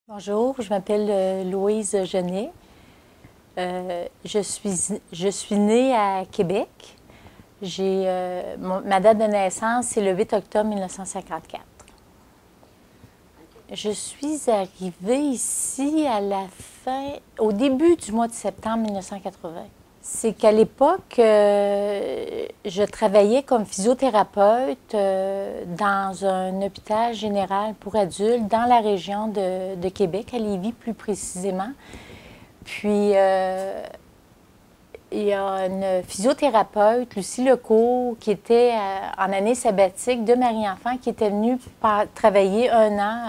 Bonjour, je m'appelle Louise Genet. Je suis née à Québec. Ma date de naissance, c'est le 8 octobre 1954. Je suis arrivée ici au début du mois de septembre 1980. C'est qu'à l'époque, je travaillais comme physiothérapeute dans un hôpital général pour adultes dans la région de Québec, à Lévis plus précisément. Puis, il y a une physiothérapeute, Lucie Lecourt, qui était en année sabbatique de Marie-Enfant, qui était venue travailler un an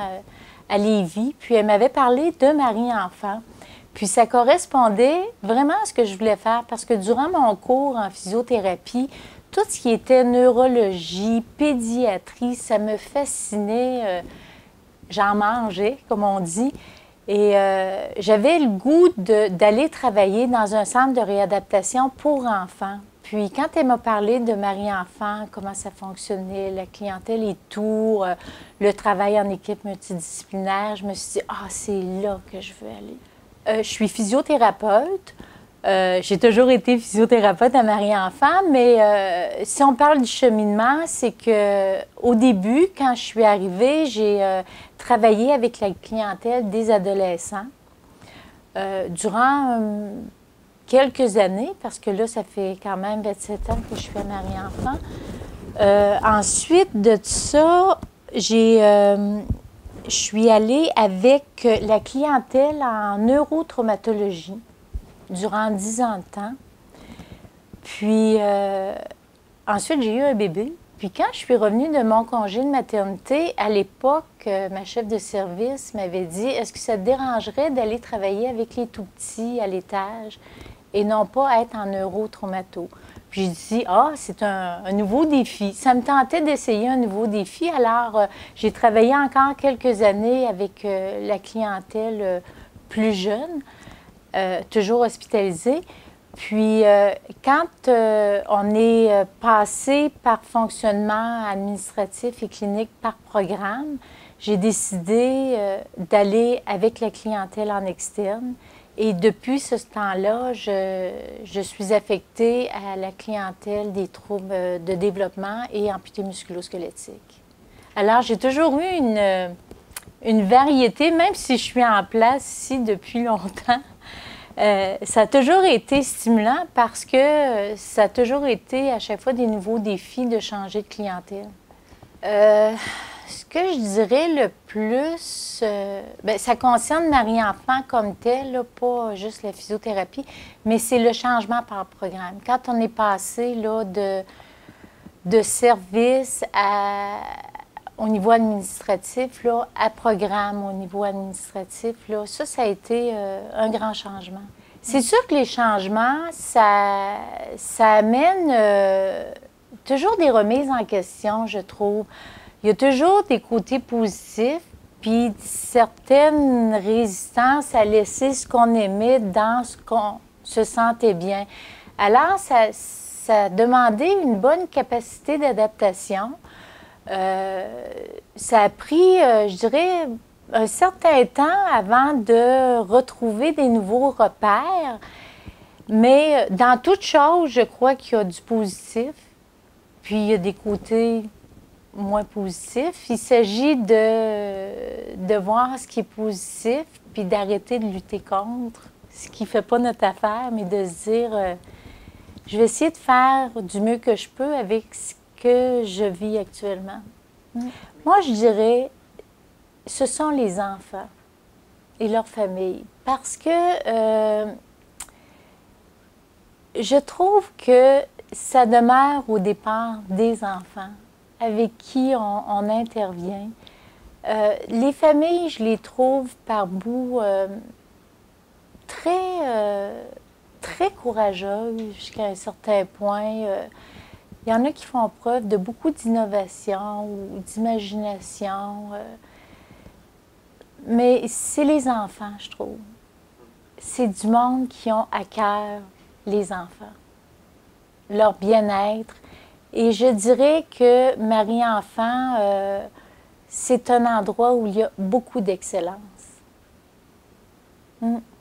à Lévis. Puis, elle m'avait parlé de Marie-Enfant. Puis ça correspondait vraiment à ce que je voulais faire parce que durant mon cours en physiothérapie, tout ce qui était neurologie, pédiatrie, ça me fascinait. J'en mangeais, comme on dit. Et j'avais le goût d'aller travailler dans un centre de réadaptation pour enfants. Puis quand elle m'a parlé de Marie-Enfant, comment ça fonctionnait, la clientèle et tout, le travail en équipe multidisciplinaire, je me suis dit, ah, c'est là que je veux aller. Je suis physiothérapeute. J'ai toujours été physiothérapeute à Marie-Enfant, mais si on parle du cheminement, c'est qu'au début, quand je suis arrivée, j'ai travaillé avec la clientèle des adolescents durant quelques années, parce que là, ça fait quand même 27 ans que je suis à Marie-Enfant. Ensuite de ça, je suis allée avec la clientèle en neurotraumatologie durant 10 ans de temps. Puis ensuite, j'ai eu un bébé. Puis quand je suis revenue de mon congé de maternité, à l'époque, ma chef de service m'avait dit « Est-ce que ça te dérangerait d'aller travailler avec les tout-petits à l'étage et non pas être en neurotraumato? » Puis j'ai dit « Ah, c'est un nouveau défi. » Ça me tentait d'essayer un nouveau défi. Alors, j'ai travaillé encore quelques années avec la clientèle plus jeune, toujours hospitalisée. Puis, quand on est passé par fonctionnement administratif et clinique par programme, j'ai décidé d'aller avec la clientèle en externe. Et depuis ce temps-là, je suis affectée à la clientèle des troubles de développement et amputés musculo-squelettiques. Alors, j'ai toujours eu une variété, même si je suis en place ici depuis longtemps. Ça a toujours été stimulant parce que ça a toujours été à chaque fois des nouveaux défis de changer de clientèle. Ce que je dirais le plus, bien, ça concerne Marie-Enfant comme tel, là, pas juste la physiothérapie, mais c'est le changement par programme. Quand on est passé là, de service au niveau administratif, là, à programme au niveau administratif, là, ça a été un grand changement. C'est sûr que les changements, ça amène toujours des remises en question, je trouve. Il y a toujours des côtés positifs, puis certaines résistances à laisser ce qu'on aimait dans ce qu'on se sentait bien. Alors, ça a demandé une bonne capacité d'adaptation. Ça a pris, je dirais, un certain temps avant de retrouver des nouveaux repères. Mais dans toute chose, je crois qu'il y a du positif. Puis il y a des côtés moins positifs. Il s'agit de voir ce qui est positif, puis d'arrêter de lutter contre ce qui ne fait pas notre affaire, mais de se dire, je vais essayer de faire du mieux que je peux avec ce que je vis actuellement. Moi, je dirais, ce sont les enfants et leurs familles. Parce que je trouve que ça demeure au départ des enfants avec qui on intervient. Les familles, je les trouve par bout très courageuses jusqu'à un certain point. Il y en a qui font preuve de beaucoup d'innovation ou d'imagination. Mais c'est les enfants, je trouve. C'est du monde qui ont à cœur les enfants, leur bien-être. Et je dirais que Marie-Enfant, c'est un endroit où il y a beaucoup d'excellence. Mm.